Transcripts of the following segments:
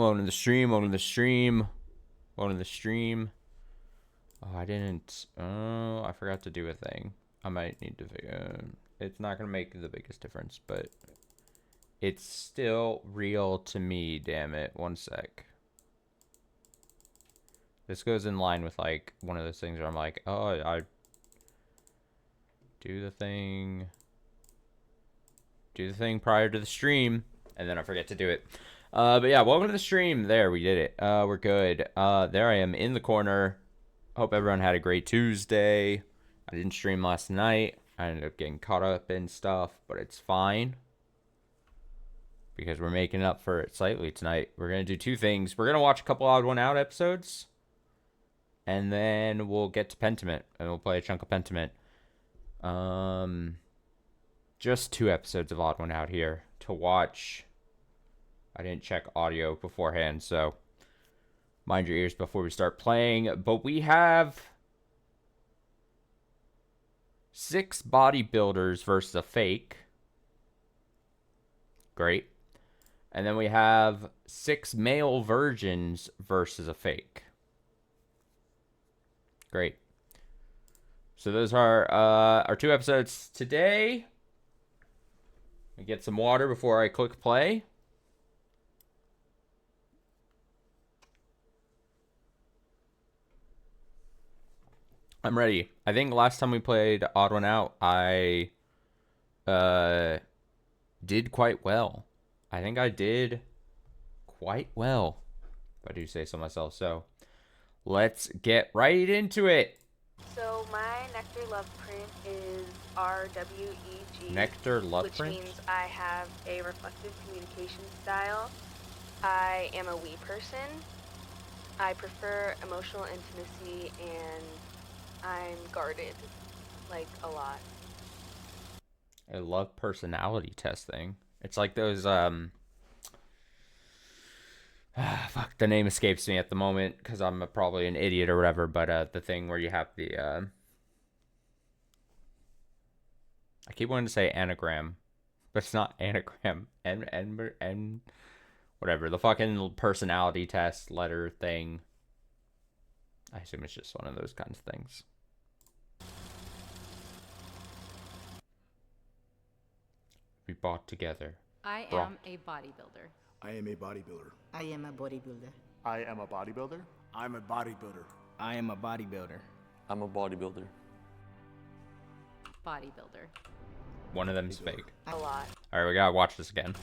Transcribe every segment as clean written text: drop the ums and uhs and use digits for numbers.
Welcome to the stream. Welcome to the stream. Welcome to the stream. Oh, I didn't. Oh, I forgot to do a thing. I might need to figure. It's not gonna make the biggest difference, but it's still real to me. Damn it! One sec. This goes in line with like one of those things where I'm like, oh, I do the thing prior to the stream, and then I forget to do it. But yeah, welcome to the stream. There, we did it. We're good. There I am in the corner. Hope everyone had a great Tuesday. I didn't stream last night. I ended up getting caught up in stuff, but it's fine because we're making up for it slightly tonight. We're gonna do two things. We're gonna watch a couple Odd One Out episodes, and then we'll get to Pentiment, and we'll play a chunk of Pentiment. Just two episodes of Odd One Out here to watch. I didn't check audio beforehand, so mind your ears before we start playing. But we have 6 bodybuilders versus a fake. Great. And then we have 6 male virgins versus a fake. Great. So those are our 2 episodes today. I get some water before I click play. I'm ready. I think last time we played Odd One Out, I did quite well. I think I did quite well, if I do say so myself. So let's get right into it. So my Nectar Love print is RWEG. Nectar Love which print? means I have a reflective communication style. I am a we person. I prefer emotional intimacy, and I'm guarded, like, a lot. I love personality testing. It's like those fuck, the name escapes me at the moment because I'm probably an idiot or whatever, but the thing where you have the I keep wanting to say anagram, but it's not anagram. And whatever, the fucking personality test letter thing. I assume it's just one of those kinds of things. We bought together. I am a bodybuilder. I am a bodybuilder. I am a bodybuilder. I am a bodybuilder. I'm a bodybuilder. I am a bodybuilder. I'm a bodybuilder. Bodybuilder. One of them's fake. A lot. Alright, we gotta watch this again.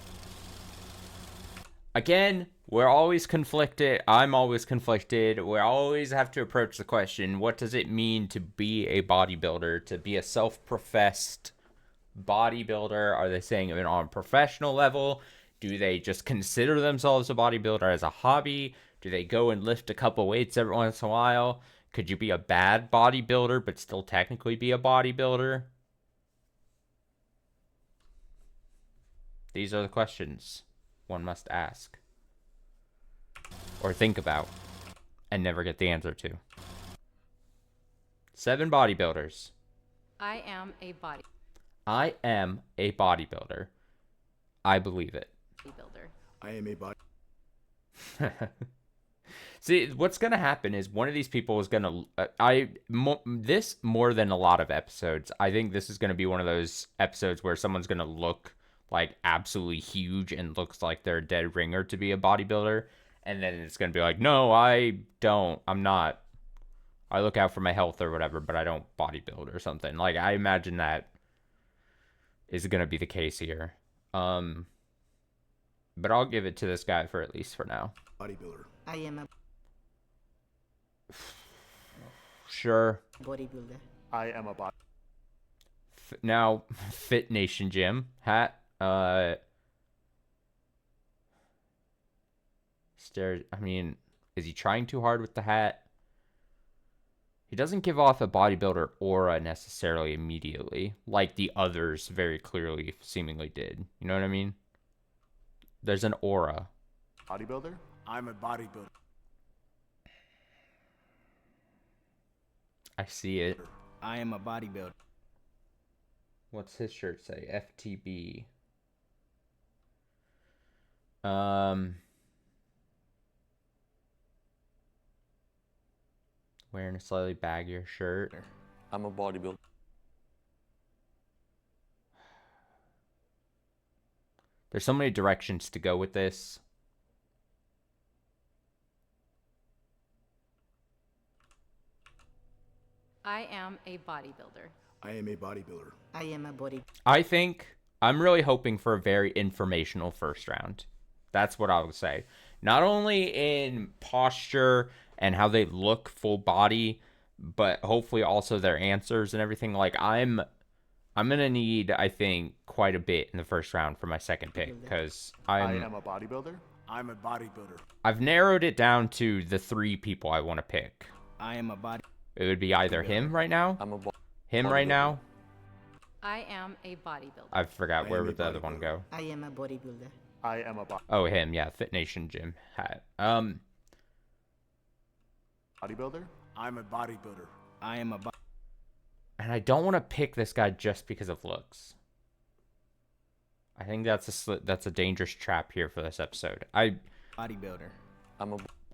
Again, we're always conflicted. I'm always conflicted. We always have to approach the question, what does it mean to be a bodybuilder, to be a self-professed bodybuilder? Are they saying it on a professional level? Do they just consider themselves a bodybuilder as a hobby? Do they go and lift a couple weights every once in a while? Could you be a bad bodybuilder but still technically be a bodybuilder? These are the questions one must ask, or think about, and never get the answer to. 7 bodybuilders. I am a bodybuilder. I am a bodybuilder. I believe it. I am a body. See, what's gonna happen is one of these people is gonna. This more than a lot of episodes. I think this is gonna be one of those episodes where someone's gonna look like absolutely huge and looks like they're a dead ringer to be a bodybuilder, and then it's gonna be like, no, I don't. I'm not. I look out for my health or whatever, but I don't bodybuild or something. Like, I imagine that is gonna be the case here. But I'll give it to this guy for at least for now. Bodybuilder. I am a Sure. bodybuilder. I am a body. Now, Fit Nation Gym hat. Stare. I mean, is he trying too hard with the hat? He doesn't give off a bodybuilder aura necessarily immediately, like the others very clearly, seemingly did. You know what I mean? There's an aura. Bodybuilder? I'm a bodybuilder. I see it. I am a bodybuilder. What's his shirt say? FTB. Wearing a slightly baggier shirt. I'm a bodybuilder. There's so many directions to go with this. I am a bodybuilder. I am a bodybuilder. I am a body. I think I'm really hoping for a very informational first round. That's what I would say. Not only in posture and how they look full body, but hopefully also their answers and everything. Like I'm gonna need, I think, quite a bit in the first round for my second pick because I am a bodybuilder. I'm a bodybuilder. I've narrowed it down to the 3 people I want to pick. I am a body. It would be either him right now, I'm a him right now. I am a bodybuilder. I forgot I where am a would the other one bodybuilder. go. I am a bodybuilder. I am a Oh, him, yeah, Fit Nation Gym hat. bodybuilder. I'm a bodybuilder. I am a And I don't want to pick this guy just because of looks. I think that's a dangerous trap here for this episode. bodybuilder.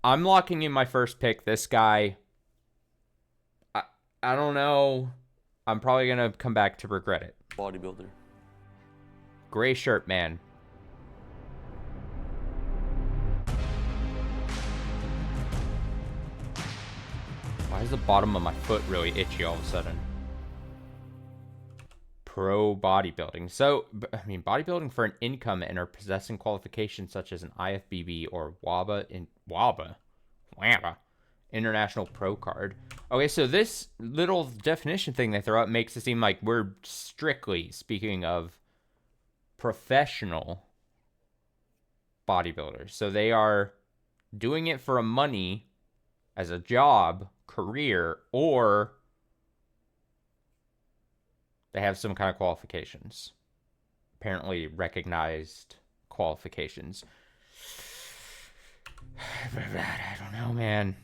I'm locking in my first pick. This guy. I don't know. I'm probably gonna come back to regret it. bodybuilder. Gray shirt man. Why is the bottom of my foot really itchy all of a sudden? Pro bodybuilding. So, I mean, bodybuilding for an income and are possessing qualifications such as an IFBB or WABA International Pro Card. Okay, so this little definition thing they throw out makes it seem like we're strictly speaking of professional bodybuilders. So they are doing it for a money as a job, career, or they have some kind of qualifications. Apparently recognized qualifications. I don't know, man.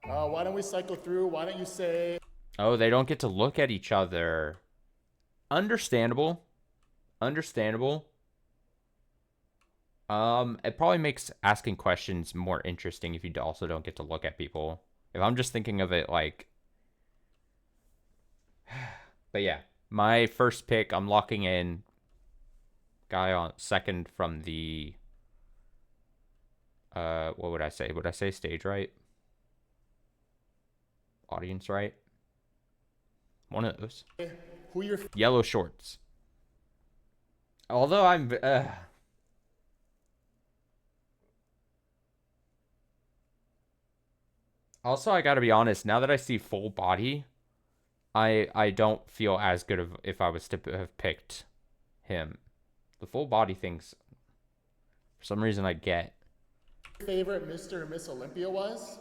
Why don't we cycle through? Why don't you say... Oh, they don't get to look at each other. Understandable. Understandable. It probably makes asking questions more interesting if you also don't get to look at people. If I'm just thinking of it like... But yeah, my first pick, I'm locking in guy on second from the... what would I say? Would I say stage right? Audience right? One of those. Who you're... Yellow shorts. Although I'm... Also, I gotta be honest, now that I see full body, I don't feel as good of if I was to have picked him. The full body things, for some reason, I get. favorite Mr. and Miss Olympia was?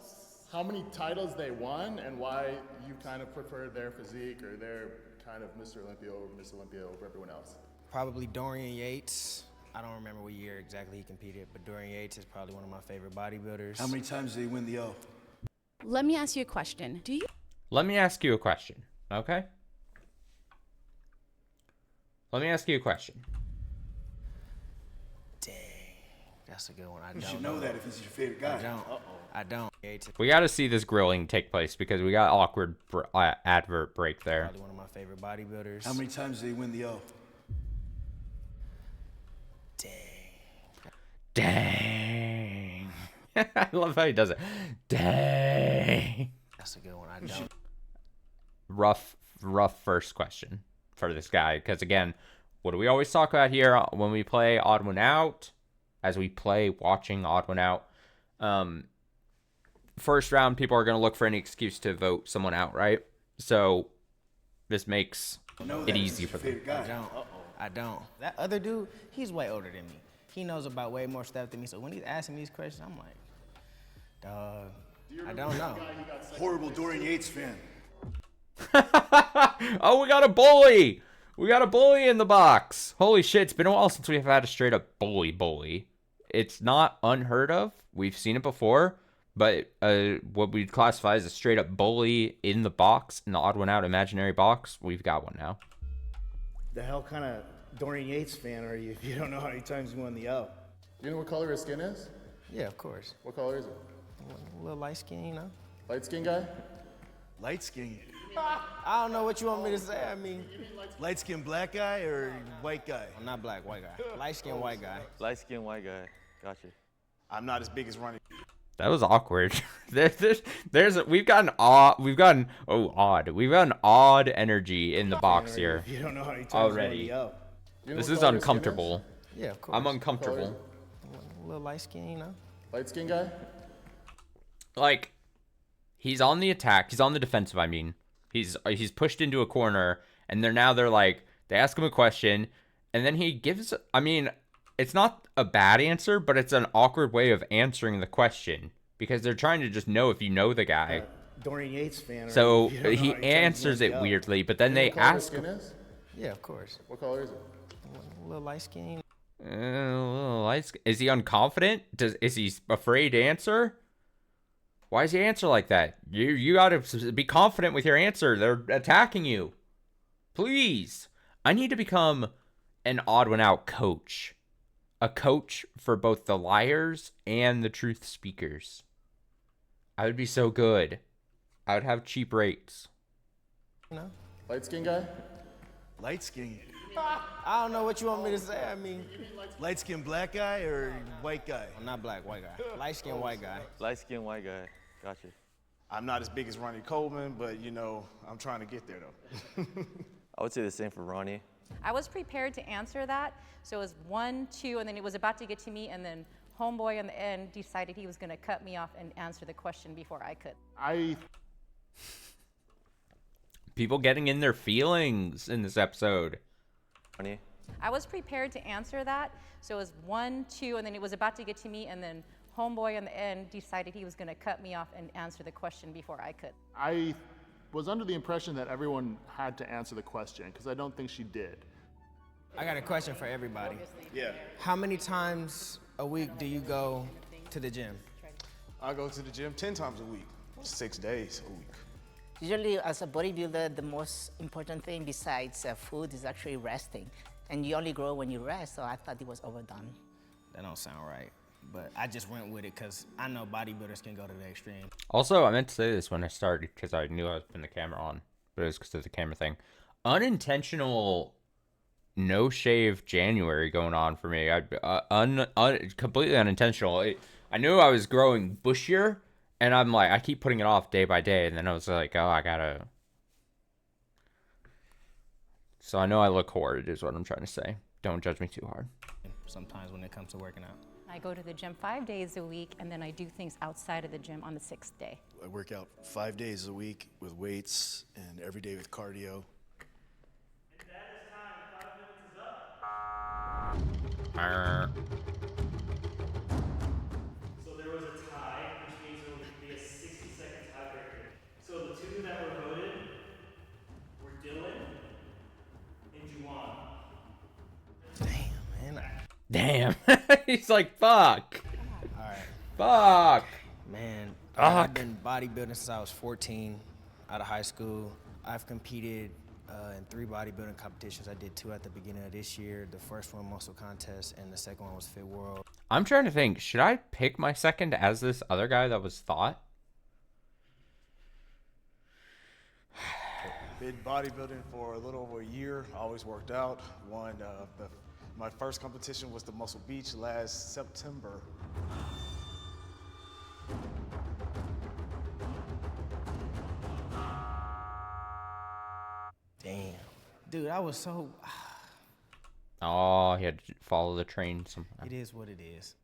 How many titles they won, and why you kind of prefer their physique or their kind of Mr. Olympia or Miss Olympia over everyone else? Probably Dorian Yates. I don't remember what year exactly he competed, but Dorian Yates is probably one of my favorite bodybuilders. How many times did he win the O? Let me ask you a question. Do you Let me ask you a question, okay? Let me ask you a question. Dang, that's a good one. I You don't should know that if he's your favorite guy. I don't. I don't. Yates is We got to see this grilling take place because we got awkward advert break there. probably one of my favorite bodybuilders. How many times did he win the O? Dang. I love how he does it. Dang. That's a good one. I don't. Rough first question for this guy. Because, again, what do we always talk about here when we play Odd One Out? As we play Watching Odd One Out. First round, people are going to look for any excuse to vote someone out, right? So, this makes it easy for them. I don't. I don't. That other dude, he's way older than me. He knows about way more stuff than me. So when he's asking me these questions, I'm like, dog, I don't know. Horrible Dorian Yates fan. Oh, we got a bully. We got a bully in the box. Holy shit, it's been a while since we've had a straight up bully. It's not unheard of. We've seen it before. But what we'd classify as a straight up bully in the box, in the Odd One Out imaginary box, we've got one now. The hell kind of Dorian Yates fan are you if you don't know how many times he won the O? You know what color his skin is? Yeah, of course. What color is it? A little light skin, you know. Light skin guy? Light skin. I don't know what you want me to say. I mean, Light skin black guy or white guy? I'm not black, white guy. Light skinned white guy. Light skinned white guy. Gotcha. I'm not as big as Ronnie. That was awkward. We've gotten odd energy in the box here If you don't know how he turns already. Randy O. You know This what is color his skin uncomfortable. Yeah, of course. I'm uncomfortable. A little light skin, you know? Light skin guy? Like, he's on the attack. He's on the defensive. I mean, he's pushed into a corner, and they're like, they ask him a question, and then he gives. I mean, it's not a bad answer, but it's an awkward way of answering the question because they're trying to just know if you know the guy. Dorian Yates fan. So if you don't know he how turns answers Randy it O. weirdly, but then You know they what color his ask. skin is? Yeah, of course. What color is it? A little light skin. Is he unconfident? Is he afraid to answer? Why does he answer like that? You gotta be confident with your answer. They're attacking you. Please. I need to become an odd one out coach. A coach for both the liars and the truth speakers. I would be so good. I would have cheap rates. You know? Light skin guy? Light skin. I don't know what you want me to say. I mean, Light skin black guy or white guy? I'm not black, white guy. Light skinned white guy. Light skinned white guy. Gotcha. I'm not as big as Ronnie Coleman, but you know, I'm trying to get there though. I would say the same for Ronnie. I was prepared to answer that, so it was 1, 2, and then it was about to get to me, and then homeboy in the end decided he was going to cut me off and answer the question before I could. People getting in their feelings in this episode. Ronnie. I was prepared to answer that, so it was 1, 2, and then it was about to get to me, and then homeboy in the end decided he was going to cut me off and answer the question before I could. I was under the impression that everyone had to answer the question because I don't think she did. I got a question for everybody. Yeah. How many times a week do you go to the gym? I go to the gym 10 times a week, 6 days a week. Usually, as a bodybuilder, the most important thing besides food is actually resting. And you only grow when you rest, so I thought it was overdone. That don't sound right, but I just went with it because I know bodybuilders can go to the extreme. Also, I meant to say this when I started because I knew I was putting the camera on, but it was because of the camera thing. Unintentional no shave January going on for me. Completely unintentional. I knew I was growing bushier, and I'm like, I keep putting it off day by day, and then I was like, oh, I gotta. So I know I look horrid, is what I'm trying to say. Don't judge me too hard. Sometimes when it comes to working out. I go to the gym 5 days a week, and then I do things outside of the gym on the 6th day. I work out 5 days a week with weights and every day with cardio. So there was a tie, which means there would be a 60-second tiebreaker. So the two that were voted were Dylan and Juwan. Damn, man. Damn. He's like, fuck. All right. Fuck. Man, Fuck. I've been bodybuilding since I was 14 out of high school. I've competed in 3 bodybuilding competitions. I did 2 at the beginning of this year. The first one, muscle contest, and the second one was Fit World. I'm trying to think, should I pick my second as this other guy that was thought? Been bodybuilding for a little over a year. Always worked out. Won my first competition was the Muscle Beach last September. Damn. Dude, I was so... Oh, he had to follow the train somehow. It is what it is.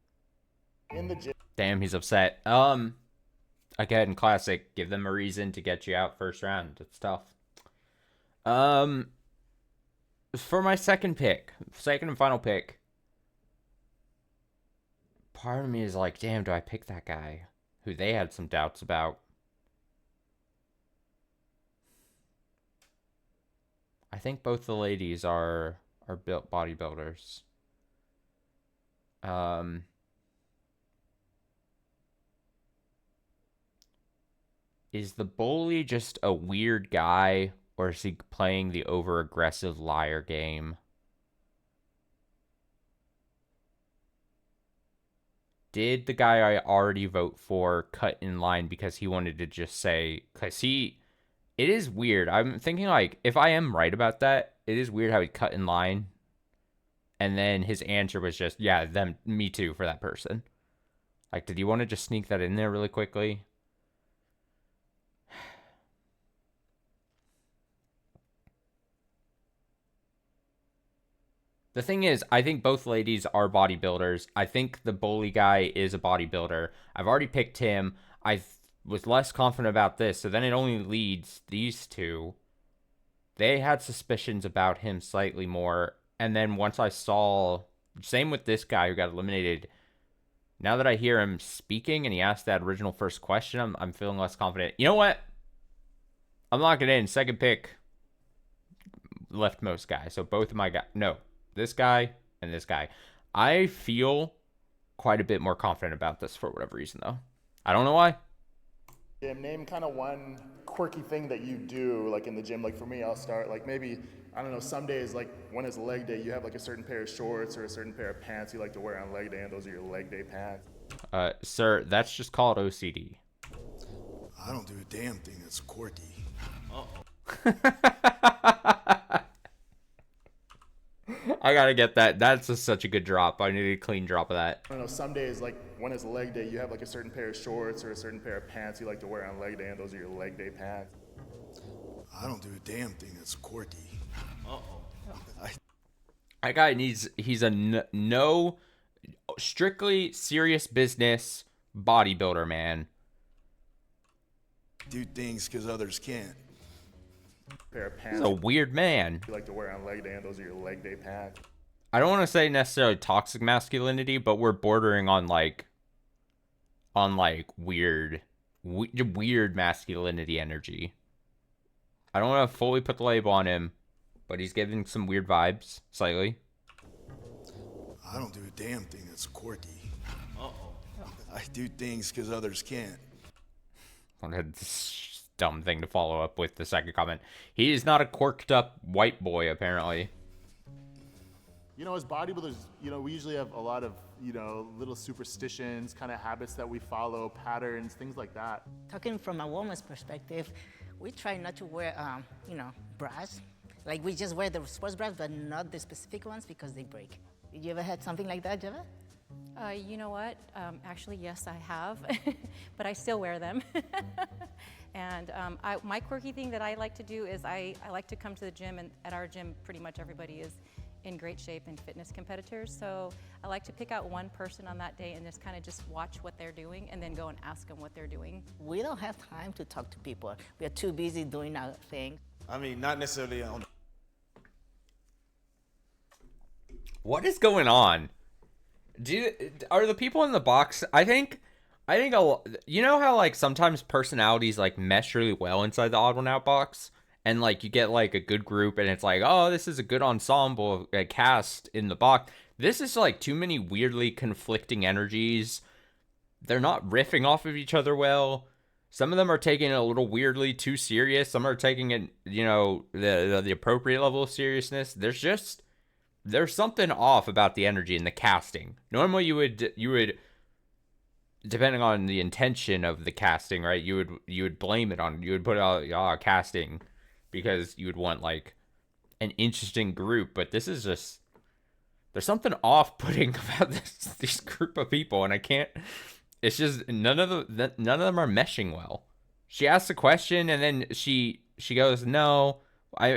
In the gym. Damn, he's upset. Again, classic. Give them a reason to get you out first round. It's tough. For my second and final pick, part of me is like, damn, do I pick that guy who they had some doubts about? I think both the ladies are built bodybuilders. Is the bully just a weird guy, or is he playing the over-aggressive liar game? did the guy I already vote for cut in line because he wanted to just say, because it is weird. I'm thinking, like, if I am right about that, it is weird how he cut in line. And then his answer was just, yeah, me too for that person. Like, did you want to just sneak that in there really quickly? The thing is, I think both ladies are bodybuilders. I think the bully guy is a bodybuilder. I've already picked him. I was less confident about this, so then it only leads these two. They had suspicions about him slightly more, and then once I saw, same with this guy who got eliminated, now that I hear him speaking and he asked that original first question, I'm feeling less confident. You know what? I'm locking it in. Second pick, leftmost guy. So both of my guys. No, this guy and this guy. I feel quite a bit more confident about this for whatever reason, though. I don't know why. Yeah, name kind of one quirky thing that you do, like in the gym. Like for me, I'll start like maybe, I don't know, some days, like when it's leg day, you have like a certain pair of shorts or a certain pair of pants you like to wear on leg day, and those are your leg day pants. Sir, that's just called OCD. I don't do a damn thing that's quirky. I gotta get that. That's such a good drop. I need a clean drop of that. I don't know, some days, like when it's leg day, you have like a certain pair of shorts or a certain pair of pants you like to wear on leg day, and those are your leg day pants. I don't do a damn thing that's quirky. That guy he's a no, strictly serious business bodybuilder, man. Do things because others can't. Pair of pants. He's a weird man. You like to wear on leg day, and those are your leg day pants. I don't want to say necessarily toxic masculinity, but we're bordering on weird masculinity energy. I don't want to fully put the label on him, but he's giving some weird vibes, slightly. I don't do a damn thing that's quirky. I do things because others can't. Dumb thing to follow up with the second comment. He is not a quirked up white boy, apparently. You know, as bodybuilders, you know, we usually have a lot of, you know, little superstitions, kind of habits that we follow, patterns, things like that. Talking from a woman's perspective, we try not to wear, bras. Like we just wear the sports bras, but not the specific ones because they break. Did you ever had something like that, Jeva? You know what? Actually, yes, I have, but I still wear them. And my quirky thing that I like to do is I like to come to the gym, and at our gym, pretty much everybody is in great shape and fitness competitors. So I like to pick out one person on that day and just kind of just watch what they're doing and then go and ask them what they're doing. We don't have time to talk to people. We are too busy doing our thing. I mean, not necessarily on. What is going on? Are the people in the box? I think you know how like sometimes personalities like mesh really well inside the odd one out box, and like you get like a good group, and it's like, oh, this is a good ensemble cast in the box. This is like too many weirdly conflicting energies. They're not riffing off of each other well. Some of them are taking it a little weirdly too serious. Some are taking it, you know, the appropriate level of seriousness. There's something off about the energy in the casting. Normally you would, depending on the intention of the casting, right? You would blame it on, you would put out casting because you would want like an interesting group, but this is just, there's something off-putting about this group of people, and I can't. It's just none of them are meshing well. She asks a question and then she goes, no.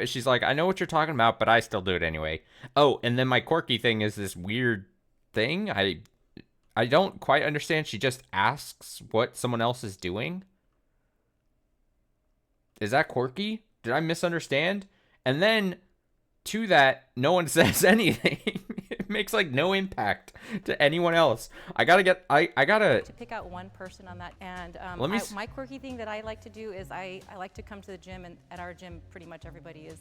She's like, I know what you're talking about, but I still do it anyway. Oh, and then my quirky thing is this weird thing. I don't quite understand. She just asks what someone else is doing. Is that quirky? Did I misunderstand? And then to that, no one says anything. It makes like no impact to anyone else. I gotta to pick out one person on that. And my quirky thing that I like to do is I like to come to the gym, and at our gym, pretty much everybody is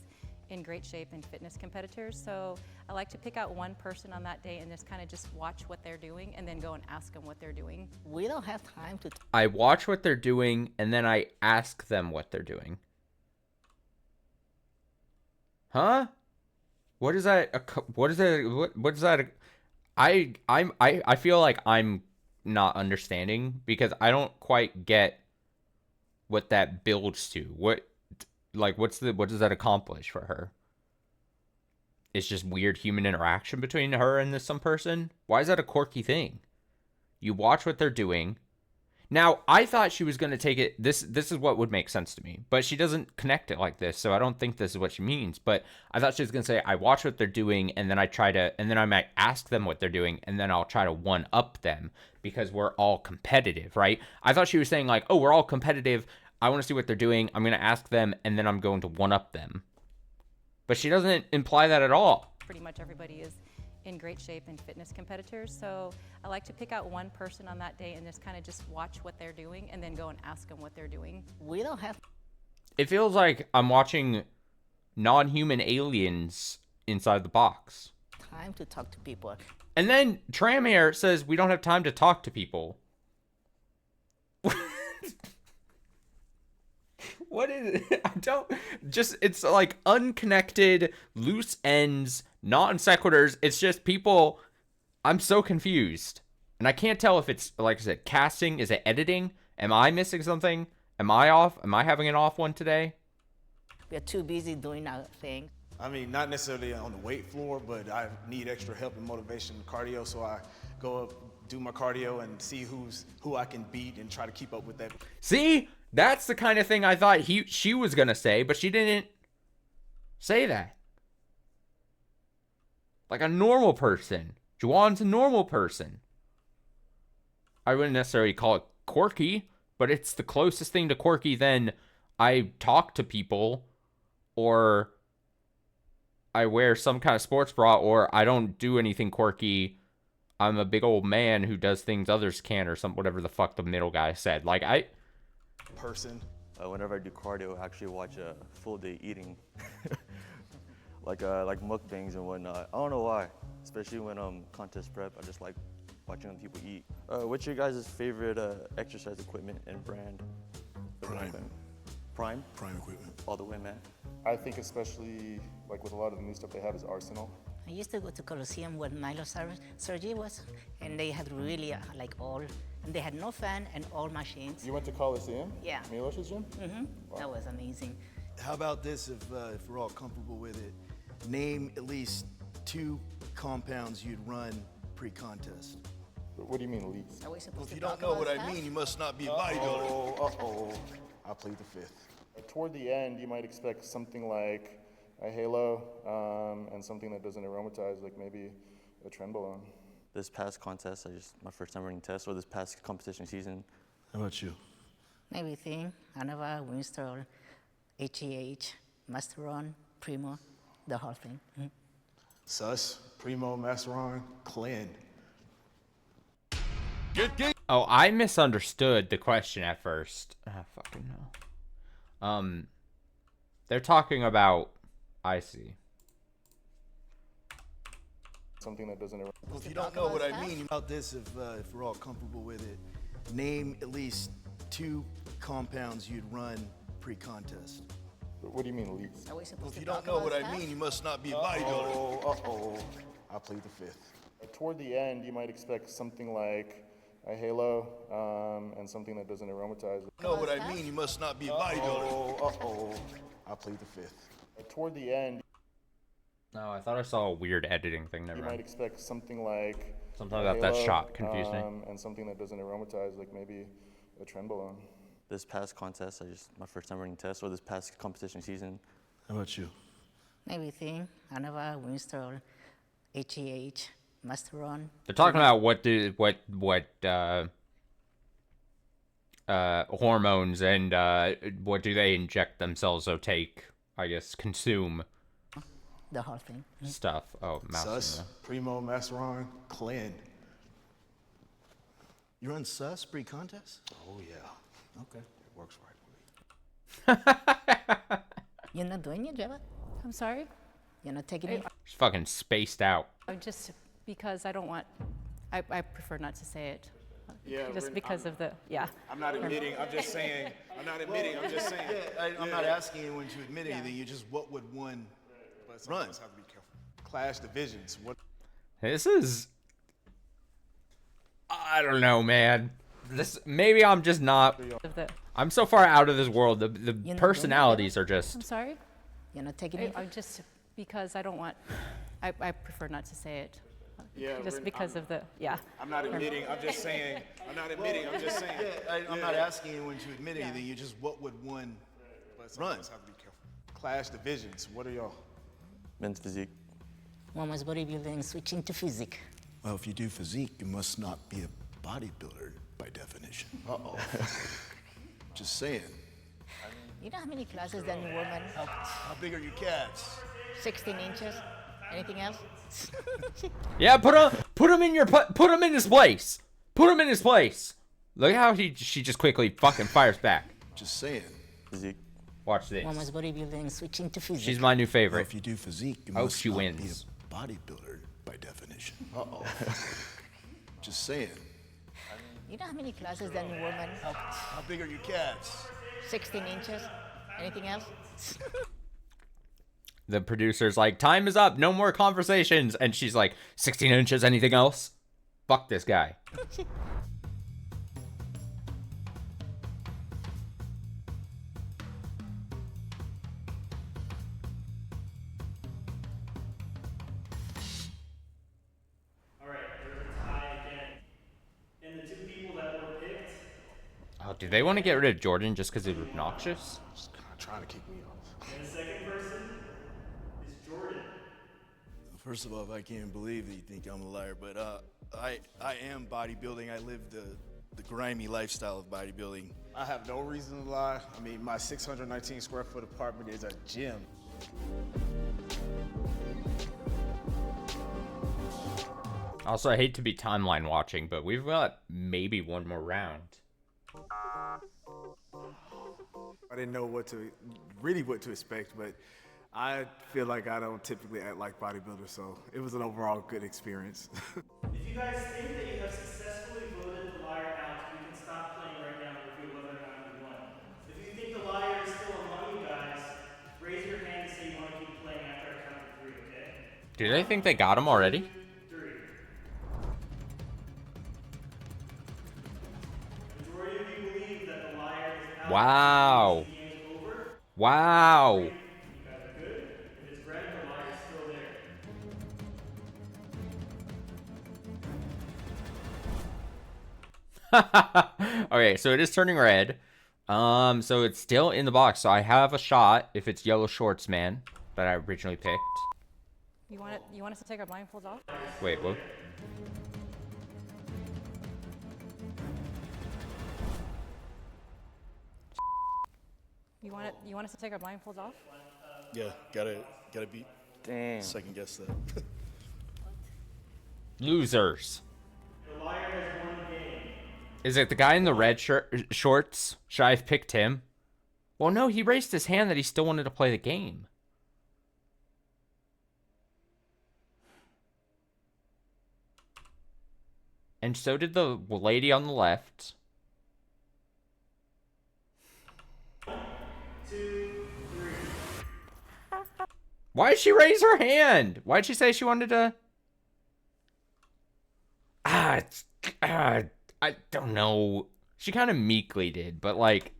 in great shape and fitness competitors. So I like to pick out one person on that day and just kind of just watch what they're doing and then go and ask them what they're doing. We don't have time to. I watch what they're doing and then I ask them what they're doing. Huh? What is that? I feel like I'm not understanding because I don't quite get what that builds to. What does that accomplish for her? It's just weird human interaction between her and this some person? Why is that a quirky thing? You watch what they're doing. Now, I thought she was going to take it, this is what would make sense to me, but she doesn't connect it like this, so I don't think this is what she means, but I thought she was going to say, I watch what they're doing, and then I might ask them what they're doing, and then I'll try to one-up them, because we're all competitive, right? I thought she was saying, like, oh, we're all competitive, I want to see what they're doing, I'm going to ask them, and then I'm going to one-up them. But she doesn't imply that at all. Pretty much everybody is in great shape and fitness competitors, so I like to pick out one person on that day and just kind of just watch what they're doing and then go and ask them what they're doing. We don't have... It feels like I'm watching non-human aliens inside the box. Time to talk to people. And then Tramhair says we don't have time to talk to people. What is it? It's like unconnected, loose ends, non sequiturs. It's just people. I'm so confused. And I can't tell if it's, like I said, casting. Is it editing? Am I missing something? Am I off? Am I having an off one today? We're too busy doing our thing. I mean, not necessarily on the weight floor, but I need extra help and motivation in cardio, so I go up, do my cardio, and see who I can beat and try to keep up with that. See? That's the kind of thing I thought she was going to say, but she didn't say that. Like a normal person. Juwan's a normal person. I wouldn't necessarily call it quirky, but it's the closest thing to quirky than I talk to people, or I wear some kind of sports bra, or I don't do anything quirky. I'm a big old man who does things others can't, or some whatever the fuck the middle guy said. Like, person. Whenever I do cardio, I actually watch full day eating, like mukbangs and whatnot. I don't know why, especially when contest prep. I just like watching other people eat. What's your guys' favorite exercise equipment and brand? Prime equipment. All the way, man. I think especially like with a lot of the new stuff they have is Arsenal. I used to go to Colosseum where Milo Sergi was, and they had really like all, and they had no fan and all machines. You went to Colosseum? Yeah. Milos's gym? Mm-hmm. Wow. That was amazing. How about this, if we're all comfortable with it? Name at least 2 compounds you'd run pre-contest. What do you mean least? Are we supposed If to you talk don't know about what that? I mean, you must not be a bodybuilder. Uh-oh. I plead the fifth. Toward the end, you might expect something like a halo and something that doesn't aromatize, like maybe a trenbolone. This past contest, my first time running tests, or this past competition season. How about you? Everything. Anova, Winstrol, HEH, Masteron, Primo, the whole thing. Mm-hmm. Sus, Primo, Masteron, Clen. Oh, I misunderstood the question at first. Ah, fucking hell. They're talking about. I see. Something that doesn't. Well, if you don't know what I mean about this, if we're all comfortable with it, name at least 2 compounds you'd run pre-contest. What do you mean least? Are we supposed Well, if to you talk don't know about what that? I mean, you must not be a bodybuilder. Uh-oh. I plead the fifth. Toward the end, you might expect something like a halo and something that doesn't aromatize. Know what I mean, you must not be a bodybuilder. Uh-oh. I plead the fifth. Toward the end, No, I thought I saw a weird editing thing. Never you might mind. expect something like Something a about that halo, shot confused me. and something that doesn't aromatize, like maybe a trenbolone. This past contest, my first time running tests, or this past competition season. How about you? Everything. Anova, Winstrol, HEH, Masteron. They're talking about what hormones and what do they inject themselves or take, I guess, consume The whole thing. stuff. Oh, mouse. Sus, Primo, Masteron, Clen. You run sus pre-contest? Oh, yeah. Okay. It works right for me. You're not doing it, Java? I'm sorry? You're not taking it? She's fucking spaced out. Just because I don't want, I prefer not to say it. Yeah, Just because of the, yeah. I'm not admitting, I'm just saying. I'm not admitting, I'm just saying. Yeah, I'm not asking anyone to admit anything. You just, what would one But some of us have to be careful. Clash divisions. What? This is. I don't know, man. Maybe I'm just not. I'm so far out of this world. The personalities are just. I'm sorry? You're not taking it? I'm just because I don't want, I prefer not to say it. Yeah, Just because of the, yeah. I'm not admitting. I'm just saying. I'm not admitting. I'm just saying. I'm not asking anyone to admit anything. You just, what would one run? Have to be careful. Clash divisions. What are y'all? Men's physique. One was bodybuilding, switching to physique. Well, if you do physique, you must not be a bodybuilder by definition. Uh-oh. Just saying. You know how many classes than women? How big are your calves? 16 inches. Anything else? Yeah, put him in his place. Put him in his place. Look how she just quickly fucking fires back. Just saying. Physique. Watch this. One was bodybuilding, switching to physique. She's my new favorite. Well, if you do physique, you Oh, must she not wins. be a bodybuilder by definition. Uh-oh. Just saying. You know how many classes than women? How big are your calves? 16 inches. Anything else? The producer's like, time is up, no more conversations. And she's like, 16 inches, anything else? Fuck this guy. Alright, there's a tie again. And the two people that were picked, Oh, do they want to get rid of Jordan just because he's obnoxious? Just kind of trying to kick me off. and the second person is Jordan. First of all, I can't believe that you think I'm a liar, but I am bodybuilding. I live the grimy lifestyle of bodybuilding. I have no reason to lie. I mean, my 619 square foot apartment is a gym. Also, I hate to be timeline watching, but we've got maybe one more round. I didn't know what to expect, but I feel like I don't typically act like bodybuilders, so it was an overall good experience. If you guys think that you have successfully voted the liar out, we can stop playing right now and reveal whether or not you won. If you think the liar is still among you guys, raise your hand and say you want to keep playing after I count to 3, okay? Do they think they got him already? 3. Majority of you believe that the liar is out. Wow. The game is over. Wow. You guys are good. If it's red, the liar is still there. Okay, so it is turning red. So it's still in the box. So I have a shot if it's yellow shorts man that I originally picked. You want us to take our blindfolds off? Wait, what? You want us to take our blindfolds off? Yeah, gotta beat. Damn. Second guess that. Losers. The liar has won the game. Is it the guy in the red shorts? Should I have picked him? Well, no, he raised his hand that he still wanted to play the game. And so did the lady on the left. 1, 2, 3. Why did she raise her hand? Why did she say she wanted to? I don't know. She kind of meekly did, but like.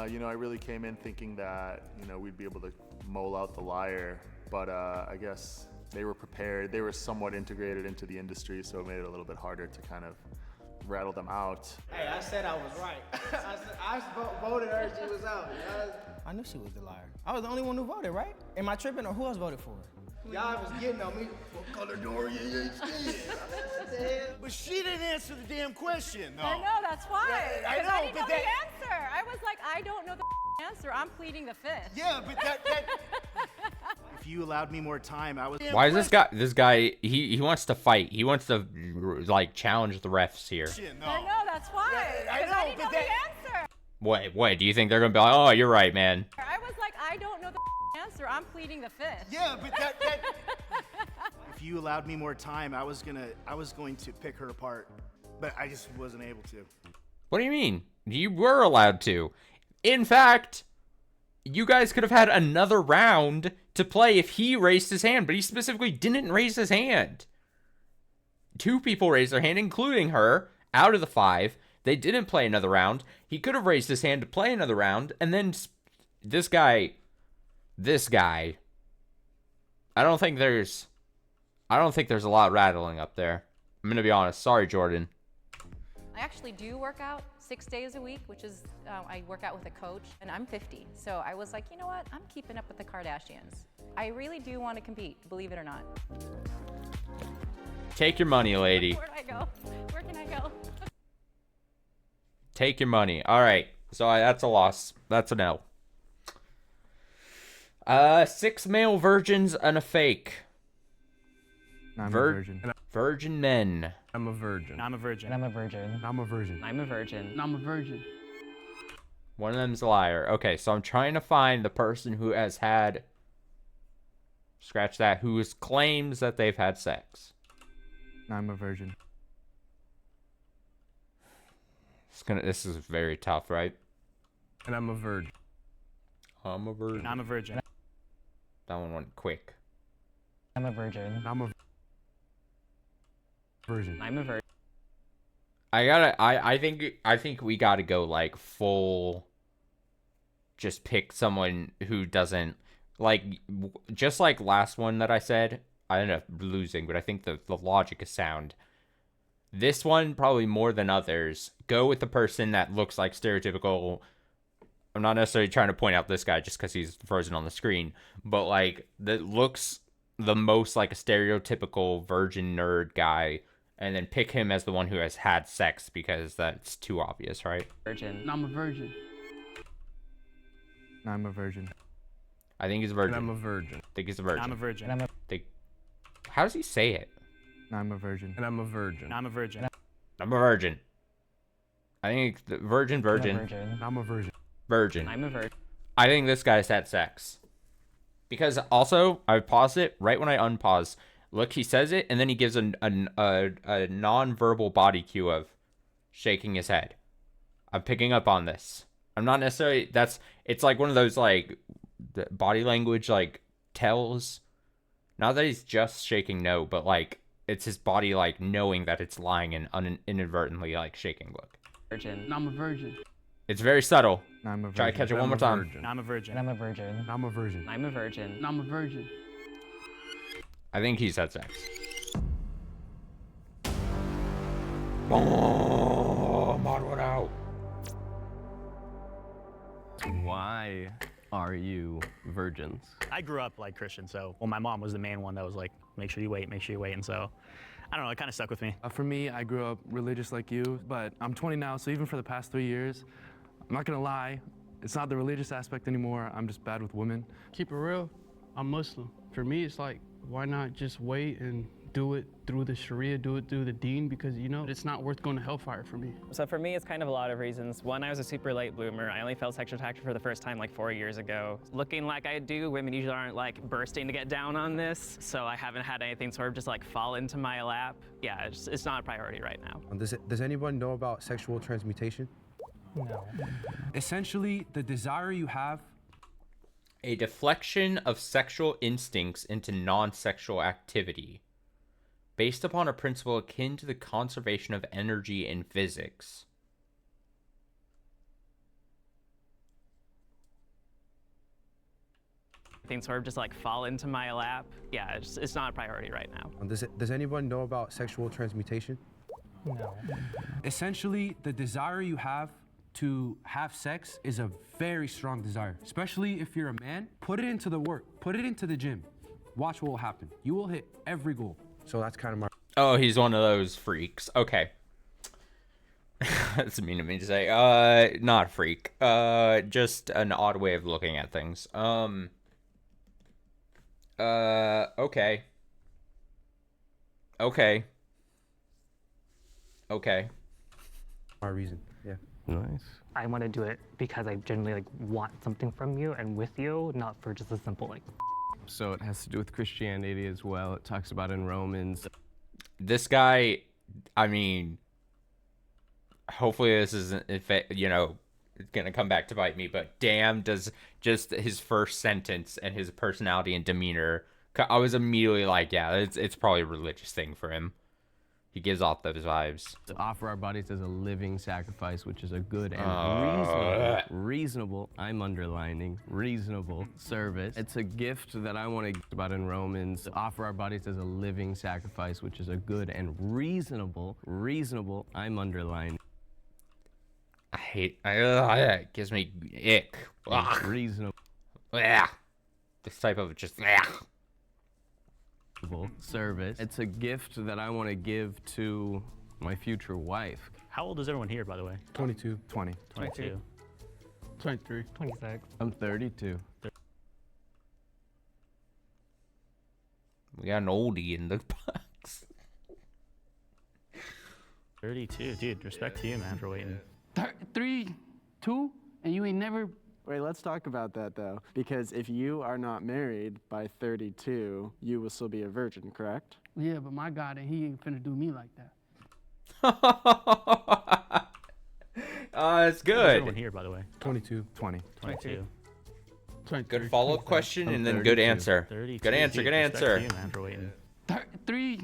You know, I really came in thinking that, you know, we'd be able to mull out the liar, but I guess they were prepared. They were somewhat integrated into the industry, so it made it a little bit harder to kind of rattle them out. Hey, I said I was right. I voted her, she was out. I knew she was the liar. I was the only one who voted, right? Am I tripping or who else voted for her? Y'all was getting on me. What color door you in? But she didn't answer the damn question. No. I know, that's why. Yeah, I 'Cause know, didn't but know that- the answer. I was like, I don't know the answer. I'm pleading the fifth. Yeah, but that if you allowed me more time, I was. Why is this guy, he wants to fight. He wants to, like, challenge the refs here. No. I know, that's why. Yeah, I 'Cause know, didn't but know that- the answer. Wait, do you think they're going to be like, oh, you're right, man? I was like, I don't know the answer. I'm pleading the fifth. Yeah, but that if you allowed me more time, I was going to pick her apart, but I just wasn't able to. What do you mean? You were allowed to. In fact, you guys could have had another round to play if he raised his hand, but he specifically didn't raise his hand. 2 people raised their hand, including her, out of the 5. They didn't play another round. He could have raised his hand to play another round, and then this guy, I don't think there's a lot rattling up there. I'm gonna be honest. Sorry, Jordan. I actually do work out 6 days a week, which is, I work out with a coach, and I'm 50. So I was like, you know what? I'm keeping up with the Kardashians. I really do want to compete, believe it or not. Take your money, lady. Where do I go? Where can I go? Take your money. All right. So that's a loss. That's a no. 6 male virgins and a fake. I'm a virgin. Virgin men. I'm a virgin. I'm a virgin. I'm a virgin. I'm a virgin. I'm a virgin. I'm a virgin. One of them's a liar. Okay, so I'm trying to find the person who has had, scratch that, who claims that they've had sex. I'm a virgin. This is very tough, right? And I'm a virgin. I'm a virgin. I'm a virgin. That one went quick. I'm a virgin. I'm a virgin. I'm a virgin. I think we gotta go like full, just pick someone who doesn't, like, just like last one that I said, I ended up losing, but I think the logic is sound. This one, probably more than others, go with the person that looks like stereotypical. I'm not necessarily trying to point out this guy just because he's frozen on the screen, but like that looks the most like a stereotypical virgin nerd guy, and then pick him as the one who has had sex because that's too obvious, right? Virgin. I'm a virgin. I'm a virgin. I think he's a virgin. And I'm a virgin. I think he's a virgin. I'm a virgin. And I'm How does he say it? I'm a virgin. And I'm a virgin. I'm a virgin. I'm a virgin. I think the virgin. I'm a virgin. I'm a virgin. Virgin. I'm a virgin. I think this guy's had sex. Because also, I paused it right when I unpause. Look, he says it, and then he gives a non-verbal body cue of shaking his head. I'm picking up on this. I'm not necessarily... It's like one of those, like, body language, like, tells. Not that he's just shaking no, but, like, it's his body, like, knowing that it's lying and inadvertently, like, shaking. Look. Virgin. I'm a virgin. It's very subtle. I'm a virgin. Try to catch it one more time. I'm a virgin. I'm a virgin. I'm a virgin. I'm a virgin. I'm a virgin. I think he's had sex. Oh, mod one out. Why are you virgins? I grew up like Christian, so my mom was the main one that was like, make sure you wait, and so I don't know, it kind of stuck with me. For me, I grew up religious like you, but I'm 20 now, so even for the past 3 years, I'm not gonna lie, it's not the religious aspect anymore. I'm just bad with women. Keep it real. I'm Muslim. For me, it's like, why not just wait and do it through the Sharia, do it through the Deen, because you know it's not worth going to hellfire for me. So for me, it's kind of a lot of reasons. One, I was a super late bloomer. I only felt sexual attraction for the first time like 4 years ago. Looking like I do, women usually aren't like bursting to get down on this, so I haven't had anything sort of just like fall into my lap. Yeah, it's not a priority right now. Does anyone know about sexual transmutation? No. Essentially, the desire you have. A deflection of sexual instincts into non-sexual activity, based upon a principle akin to the conservation of energy in physics. Things sort of just like fall into my lap. Yeah, it's not a priority right now. Does anyone know about sexual transmutation? No. Essentially, the desire you have to have sex is a very strong desire, especially if you're a man. Put it into the work, put it into the gym. Watch what will happen. You will hit every goal. So that's kind of my... Oh, he's one of those freaks. Okay. That's mean of me to say. Not a freak. Just an odd way of looking at things. Okay. Okay. Our reason, yeah. Nice. I want to do it because I genuinely like want something from you and with you, not for just a simple like. So it has to do with Christianity as well. It talks about in Romans. This guy, I mean, hopefully this isn't, you know, gonna come back to bite me, but damn, does just his first sentence and his personality and demeanor, I was immediately like, yeah, it's probably a religious thing for him. He gives off those vibes. To offer our bodies as a living sacrifice, which is a good and reasonable, I'm underlining, reasonable service. It's a gift that I want to give about in Romans. To offer our bodies as a living sacrifice, which is a good and reasonable, I'm underlining. I hate, it gives me ick. Ugh. Reasonable. Yeah. This type of just, yeah. Service. It's a gift that I want to give to my future wife. How old is everyone here, by the way? 22. 20. 22. 23. 26. I'm 32. We got an oldie in the box. 32. Dude, respect to you, man, for waiting. 3, 2, and you ain't never. Wait, let's talk about that though. Because if you are not married by 32, you will still be a virgin, correct? Yeah, but my God, and he ain't finna do me like that. It's good. Everyone here, by the way. 22. 20. 22. Good follow-up question and then 32. good answer. 32. Good answer, Dude, good respect answer. to you, man, for waiting. 3,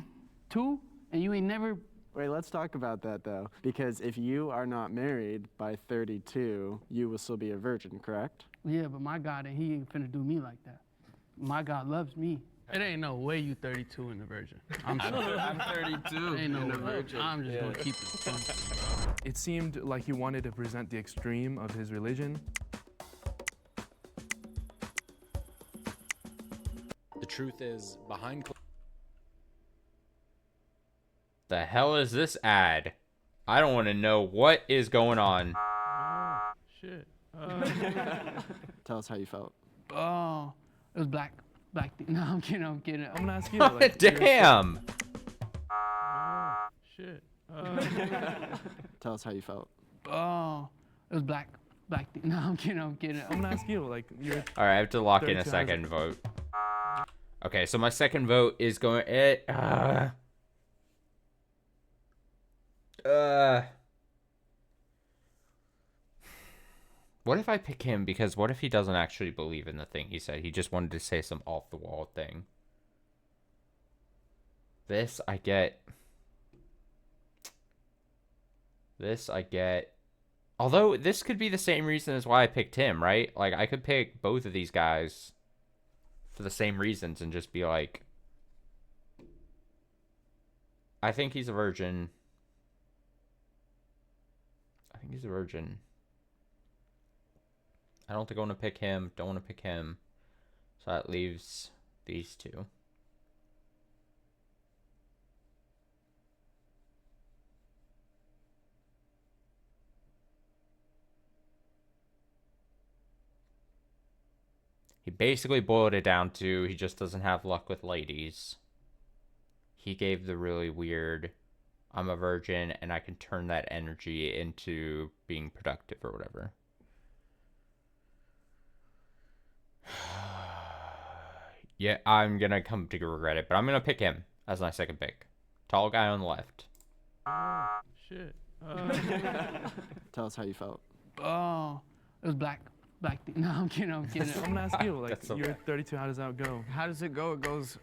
2, and you ain't never. Wait, let's talk about that though. Because if you are not married by 32, you will still be a virgin, correct? Yeah, but my God, and he ain't finna do me like that. My God loves me. It ain't no way you 32 and a virgin. I'm sorry. I'm 32 Ain't no and a way. virgin. I'm just gonna keep it simple. It seemed like he wanted to present the extreme of his religion. The truth is, behind The hell is this ad? I don't want to know what is going on. Shit. Tell us how you felt. Oh, it was black. No, I'm kidding. I'm gonna ask you. Like, Damn. Shit. Tell us how you felt. Oh, it was black. No, I'm kidding. I'm gonna ask you. Like, you're. All right, I have to lock in a 32 second vote. Okay, so my second vote is going. What if I pick him? Because what if he doesn't actually believe in the thing he said? He just wanted to say some off-the-wall thing. This I get. Although, this could be the same reason as why I picked him, right? Like, I could pick both of these guys for the same reasons and just be like, I think he's a virgin. I think he's a virgin. I don't think I want to pick him. Don't want to pick him. So that leaves these two. He basically boiled it down to he just doesn't have luck with ladies. He gave the really weird, I'm a virgin and I can turn that energy into being productive or whatever. Yeah, I'm gonna come to regret it, but I'm gonna pick him as my second pick. Tall guy on the left. Oh, shit. Tell us how you felt. Oh, it was black. No, I'm kidding. I'm gonna ask you. Like, so you're bad. 32. How does that go? How does it go?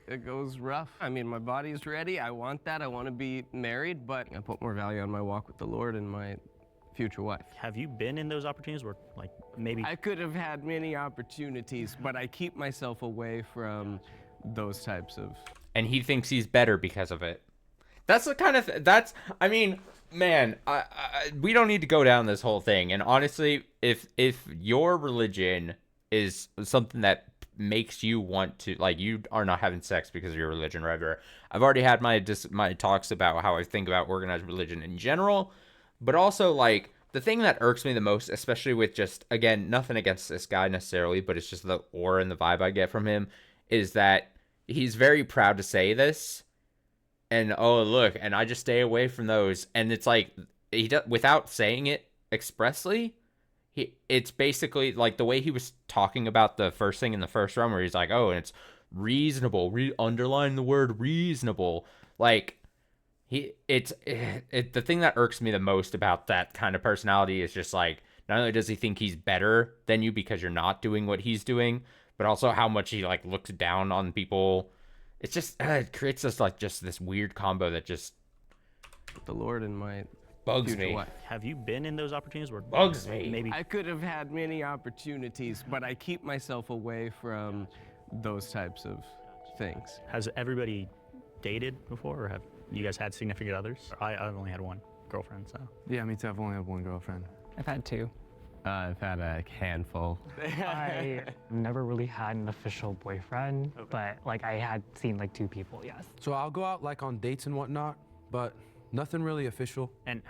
It goes rough. I mean, my body's ready. I want that. I want to be married, but I put more value on my walk with the Lord and my future wife. Have you been in those opportunities where, like, maybe... I could have had many opportunities, but I keep myself away from those types of... And he thinks he's better because of it. That's the kind of... I mean, man, we don't need to go down this whole thing. And honestly, if your religion is something that makes you want to... Like, you are not having sex because of your religion, right? I've already had my talks about how I think about organized religion in general. But also, like, the thing that irks me the most, especially with just, again, nothing against this guy necessarily, but it's just the aura and the vibe I get from him, is that he's very proud to say this. And, oh, look, and I just stay away from those. And it's like, without saying it expressly, it's basically, like, the way he was talking about the first thing in the first round, where he's like, oh, and it's reasonable, underline the word reasonable. Like, the thing that irks me the most about that kind of personality is just like, not only does he think he's better than you because you're not doing what he's doing, but also how much he like looks down on people. It's just it creates this like just this weird combo that just with the Lord and my Bugs future me. wife. Have you been in those opportunities where Bugs me. maybe I could have had many opportunities, but I keep myself away from those types of things. has everybody dated before, or have you guys had significant others? I've only had one girlfriend, so. Yeah, me too. I've only had one girlfriend. I've had 2. I've had a handful. I never really had an official boyfriend, but like I had seen like 2 people, yes. So I'll go out like on dates and whatnot, but nothing really official. And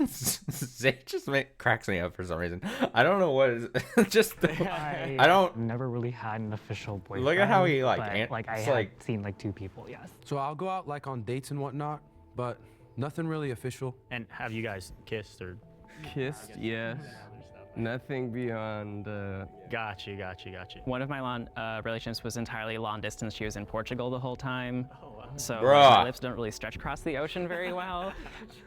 Zay just cracks me up for some reason. I don't know what is just. I don't. Never really had an official boyfriend. Look at how he like. but, like I it's had like seen like 2 people, yes. So I'll go out like on dates and whatnot, but nothing really official. And have you guys kissed or? Kissed, yes. Nothing beyond. Got you. One of my relationships was entirely long distance. She was in Portugal the whole time. So my lips don't really stretch across the ocean very well.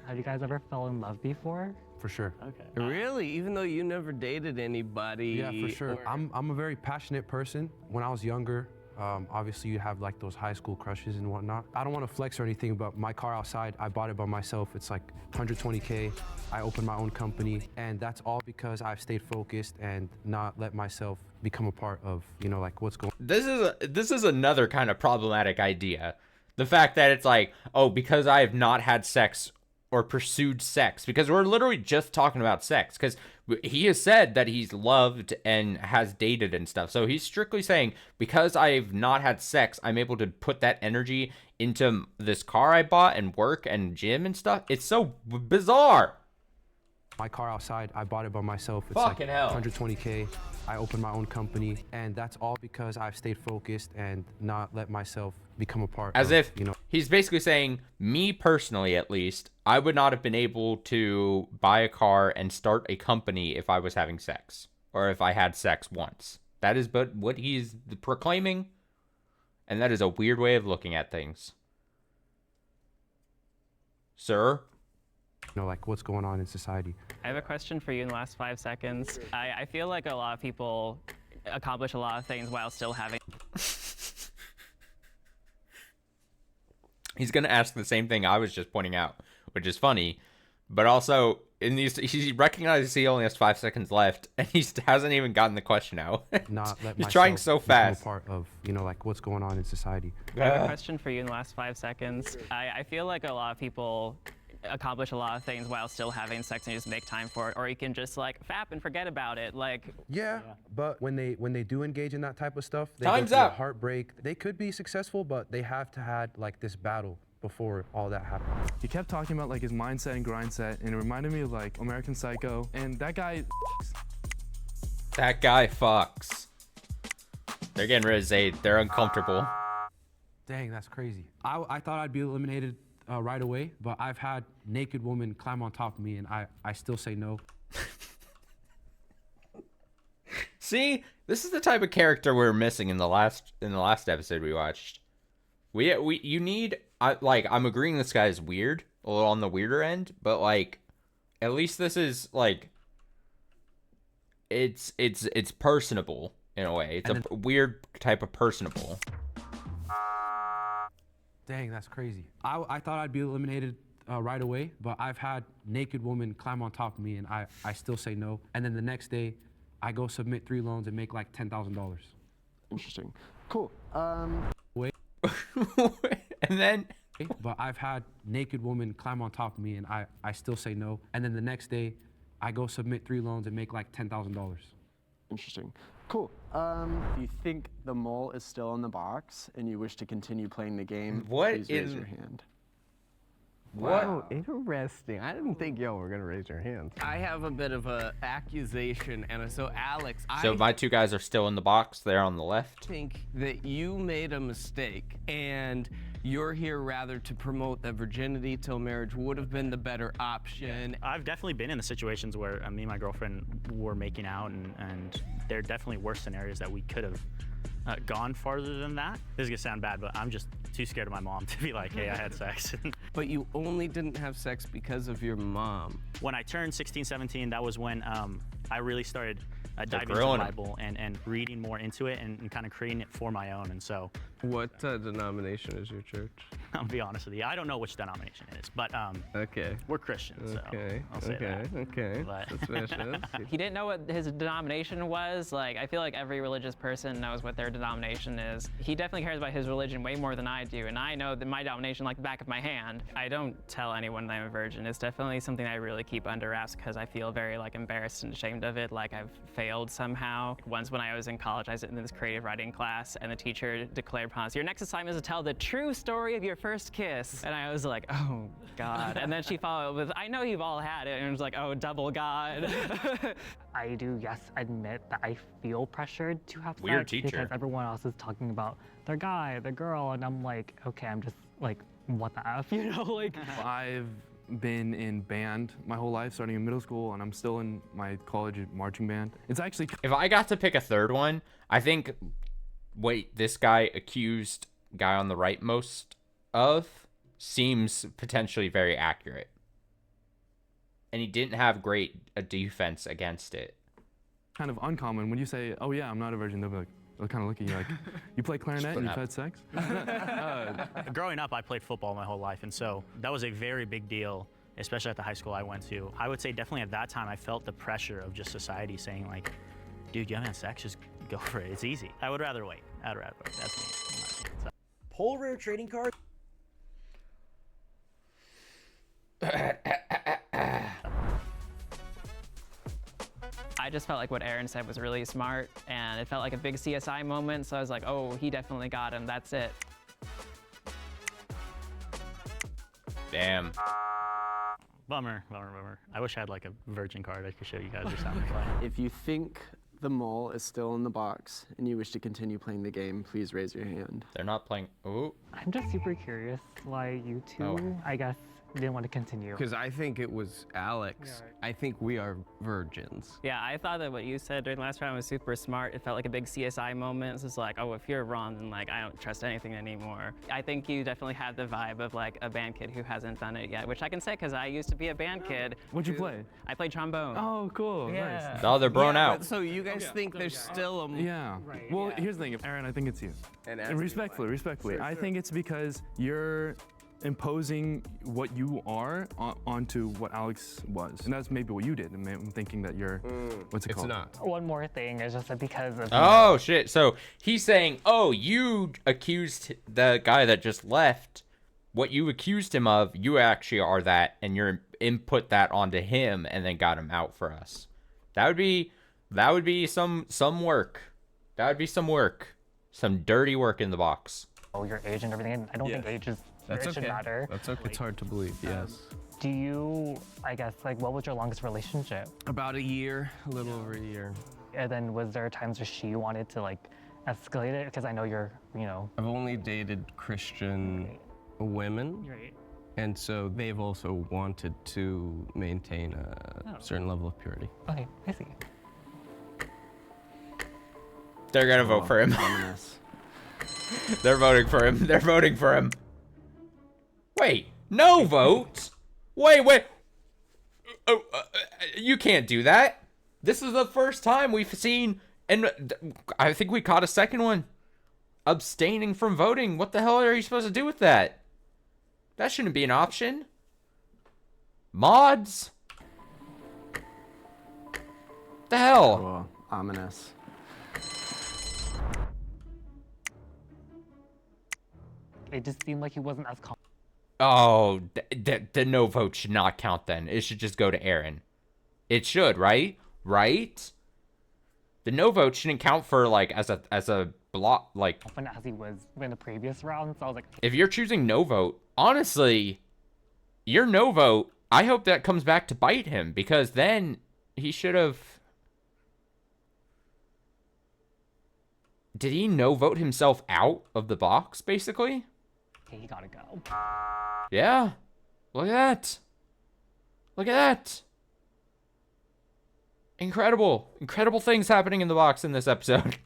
Have you guys ever fell in love before? For sure. Okay. Really? Even though you never dated anybody? Yeah, for sure. I'm a very passionate person. When I was younger, obviously you have like those high school crushes and whatnot. I don't want to flex or anything, but my car outside, I bought it by myself. It's like 120K. I opened my own company, and that's all because I've stayed focused and not let myself become a part of, you know, like what's going. This is another kind of problematic idea. The fact that it's like, oh, because I have not had sex or pursued sex, because we're literally just talking about sex, because he has said that he's loved and has dated and stuff. So he's strictly saying, because I've not had sex, I'm able to put that energy into this car I bought and work and gym and stuff. It's so bizarre. My car outside, I bought it by myself. It's Fucking like hell. 120K. I opened my own company, and that's all because I've stayed focused and not let myself become a part As of, if, you know. he's basically saying, me personally at least, I would not have been able to buy a car and start a company if I was having sex, or if I had sex once. That is but what he's proclaiming, and that is a weird way of looking at things. Sir? You know, like what's going on in society. I have a question for you in the last 5 seconds. I feel like a lot of people accomplish a lot of things while still having. He's gonna ask the same thing I was just pointing out, which is funny, but also in these, he recognizes he only has 5 seconds left, and he hasn't even gotten the question out. Not let He's trying so myself become fast. a part of, you know, like what's going on in society. I have a question for you in the last 5 seconds. I feel like a lot of people accomplish a lot of things while still having sex and you just make time for it, or you can just like fap and forget about it. Like Yeah, but when they do engage in that type of stuff, they Time's go through a up. heartbreak. They could be successful, but they have to had like this battle before all that happened. He kept talking about like his mindset and grind set, and it reminded me of like American Psycho. And that guy. That guy fucks. They're getting rid of Zayd. They're uncomfortable. Dang, that's crazy. I thought I'd be eliminated right away, but I've had naked women climb on top of me, and I still say no. See, this is the type of character we're missing in the last episode we watched. You need, I'm agreeing this guy is weird, a little on the weirder end, but like, at least this is like, it's personable in a way. It's a weird type of personable. Dang, that's crazy. I thought I'd be eliminated right away, but I've had naked women climb on top of me, and I still say no. And then the next day, I go submit 3 loans and make like $10,000. Interesting. Cool. Wait. And then. But I've had naked women climb on top of me, and I still say no. And then the next day, I go submit 3 loans and make like $10,000. Interesting. Cool. If you think the mole is still in the box and you wish to continue playing the game, please raise your hand. Wow, interesting. I didn't think y'all were gonna raise your hands. I have a bit of a accusation, and so Alex, So my 2 guys are still in the box. They're on the left. I think that you made a mistake, and you're here rather to promote that virginity till marriage would have been the better option. I've definitely been in the situations where me and my girlfriend were making out, and there are definitely worse scenarios that we could have gone farther than that. This is gonna sound bad, but I'm just too scared of my mom to be like, hey, I had sex. But you only didn't have sex because of your mom. When I turned 16, 17, that was when I really started diving into the Bible and reading more into it and kind of creating it for my own. And so, what denomination is your church? I'll be honest with you, I don't know which denomination it is, but okay, we're Christians, so okay, I'll say that. Okay, But He didn't know what his denomination was. Like, I feel like every religious person knows what their denomination is. He definitely cares about his religion way more than I do, and I know that my denomination like the back of my hand. I don't tell anyone that I'm a virgin. It's definitely something I really keep under wraps because I feel very like embarrassed and ashamed of it, like I've failed somehow. Once when I was in college, I was in this creative writing class, and the teacher declared upon us, your next assignment is to tell the true story of your first kiss. And I was like, oh God. And then she followed with, I know you've all had it. And it was like, oh, double God. I do, yes, admit that I feel pressured to have Weird sex teacher. because everyone else is talking about their guy, their girl, and I'm like, okay, I'm just like, what the F, you know? Like, I've been in band my whole life, starting in middle school, and I'm still in my college marching band. It's actually... If I got to pick a third one, I think, wait, this guy accused guy on the right most of seems potentially very accurate. And he didn't have great a defense against it. kind of uncommon. When you say, oh yeah, I'm not a virgin, they'll be like, they'll kind of look at you like, you play clarinet and you've had sex? Growing up, I played football my whole life, and so that was a very big deal, especially at the high school I went to. I would say definitely at that time, I felt the pressure of just society saying like, dude, you haven't had sex, just go for it, it's easy. I would rather wait, that's me. So. Pull rare trading card. I just felt like what Aaron said was really smart, and it felt like a big CSI moment, so I was like, oh, he definitely got him, that's it. Damn. Bummer. I wish I had like a virgin card I could show you guys or something. If you think the mole is still in the box and you wish to continue playing the game, please raise your hand. They're not playing. Oh. I'm just super curious why you two, I guess, didn't want to continue. Because I think it was Alex. I think we are virgins. Yeah, I thought that what you said during the last round was super smart. It felt like a big CSI moment. It's like, oh, if you're wrong, then like I don't trust anything anymore. I think you definitely had the vibe of like a band kid who hasn't done it yet, which I can say because I used to be a band kid. What'd you play? I played trombone. Oh, cool. Yeah. Nice. Oh, they're blown out. So you guys think there's still a... Yeah. Well, here's the thing. Aaron, I think it's you. And respectfully, Sure, I think it's because you're imposing what you are onto what Alex was. And that's maybe what you did. I'm thinking that you're, what's it called? It's not. One more thing is just that because of... Oh, shit. So he's saying, oh, you accused the guy that just left. What you accused him of, you actually are that, and you're input that onto him and then got him out for us. That would be some work. That would be some work. Some dirty work in the box. Oh, your age and everything. I don't think age is... That's it okay. should matter. That's okay. It's hard to believe, yes. Do you, I guess, like, what was your longest relationship? About a year, a little over a year. And then was there times where she wanted to, like, escalate it? Because I know you're, you know... I've only dated Christian women. Right. And so they've also wanted to maintain a certain level of purity. Okay, I see. They're gonna vote for him. They're voting for him. They're voting for him. Wait, no vote? Wait. You can't do that. This is the first time we've seen, and I think we caught a second one, abstaining from voting. What the hell are you supposed to do with that? That shouldn't be an option. Mods? The hell? Well, ominous. It just seemed like he wasn't as calm. Oh, the no vote should not count then. It should just go to Aaron. It should, right? Right? The no vote shouldn't count for like as a block, like As he was in the previous round, so I was like... If you're choosing no vote, honestly, your no vote, I hope that comes back to bite him, because then he should have... Did he no vote himself out of the box, basically? Okay, he gotta go. Yeah. Look at that. Look at that. Incredible. Incredible things happening in the box in this episode.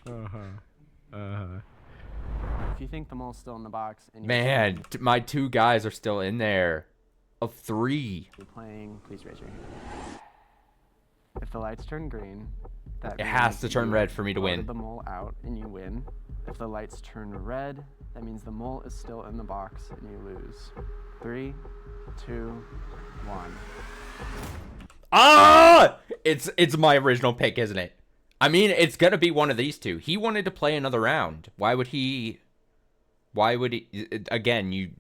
If you think the mole's still in the box and Man, my two guys are still in there. Of 3. you're playing, please raise your hand. If the lights turn green, that It has means to turn you red for me to voted win. the mole out and you win. If the lights turn red, that means the mole is still in the box and you lose. 3, 2, 1. Ah! It's my original pick, isn't it? I mean, it's gonna be one of these two. He wanted to play another round. Why would he? Again,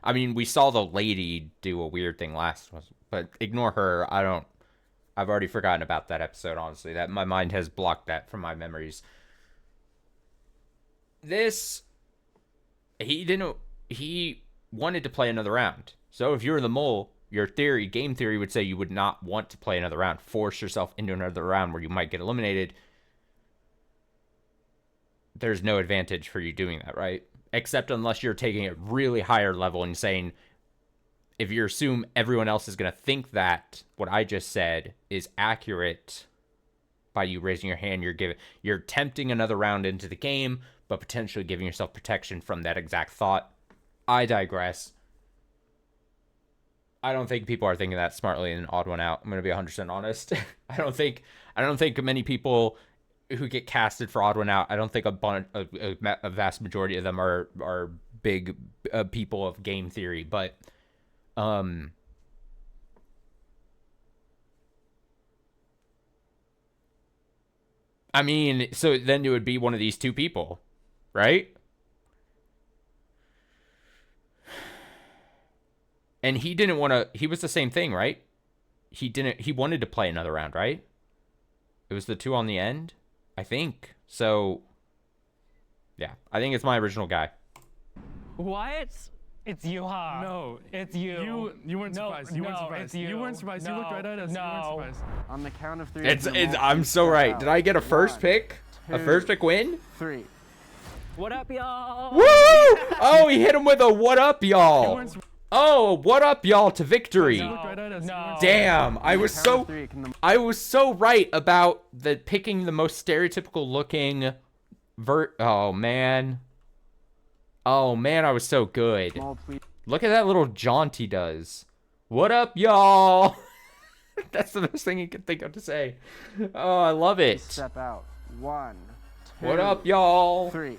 I mean, we saw the lady do a weird thing last, but ignore her. I've already forgotten about that episode, honestly. That my mind has blocked that from my memories. He wanted to play another round. So if you're the mole, your game theory would say you would not want to play another round. Force yourself into another round where you might get eliminated. There's no advantage for you doing that, right? Except unless you're taking it really higher level and saying, if you assume everyone else is going to think that what I just said is accurate by you raising your hand, you're tempting another round into the game, but potentially giving yourself protection from that exact thought. I digress. I don't think people are thinking that smartly in Odd One Out. I'm going to be 100% honest. I don't think many people who get casted for Odd One Out, I don't think a vast majority of them are big people of game theory, but I mean, so then it would be one of these two people, right? And he didn't want to, he was the same thing, right? He wanted to play another round, right? It was the two on the end, I think. So, yeah, I think it's my original guy. What? It's you, huh? No. It's you. You weren't surprised. You weren't surprised. It's you. You weren't surprised. You looked right at us. You weren't surprised. On the count of 3, I'm so right. Did I get a first pick? A first pick win? 3. What up, y'all? Woo! Oh, he hit him with a what up, y'all. Oh, what up, y'all, to victory. Damn, I was so right about picking the most stereotypical looking oh man, I was so good. Look at that little jaunt he does. What up, y'all? That's the best thing you can think of to say. Oh, I love it. Step out. 1, 2, what up, y'all? 3.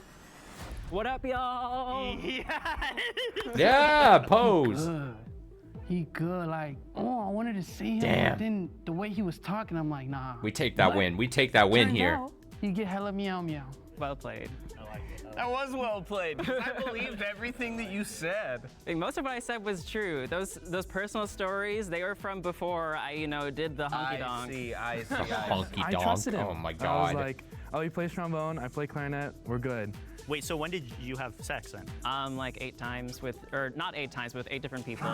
What up, y'all? Yeah, pose. He good. Like, I wanted to see him. Damn. But then the way he was talking, I'm like, nah. We take that win. We take that win Turns here. out, you get hella meow meow. Well played. That was well played. I believed everything that you said. I think most of what I said was true. Those personal stories, they were from before I, did the honky donk. I see. Honky I donk. trusted him. Oh my I was god. like, oh, he plays trombone. I play clarinet. We're good. Wait, so when did you have sex then? Like 8 times not 8 times, with 8 different people.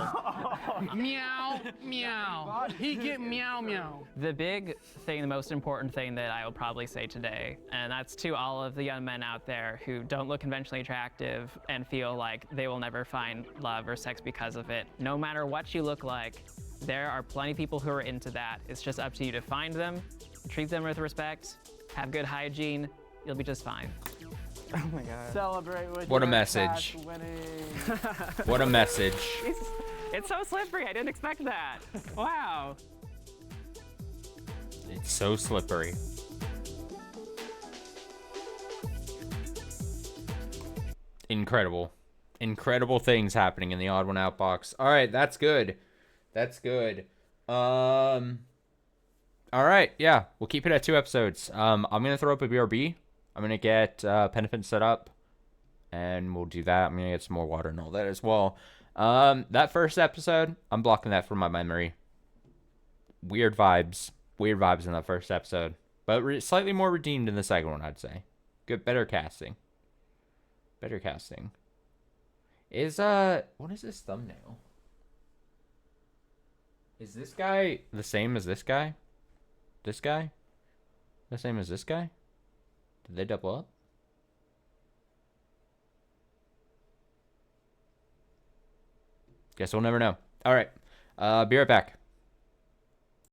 Meow, meow. He get meow, meow. The big thing, the most important thing that I will probably say today, and that's to all of the young men out there who don't look conventionally attractive and feel like they will never find love or sex because of it. No matter what you look like, there are plenty of people who are into that. It's just up to you to find them, treat them with respect, have good hygiene, you'll be just fine. Oh my god. Celebrate with What a your message. fast winning. What a message. It's so slippery, I didn't expect that. Wow. It's so slippery. Incredible. Incredible things happening in the Odd One Out box. All right, that's good. That's good. All right, yeah, we'll keep it at 2 episodes. I'm gonna throw up a BRB. I'm gonna get Penafin set up, and we'll do that. I'm gonna get some more water and all that as well. That first episode, I'm blocking that from my memory. Weird vibes in that first episode, but slightly more redeemed in the second one, I'd say. Good, better casting. Better casting. What is this thumbnail? Is this guy the same as this guy? This guy? The same as this guy? Did they double up? Guess we'll never know. All right. Be right back.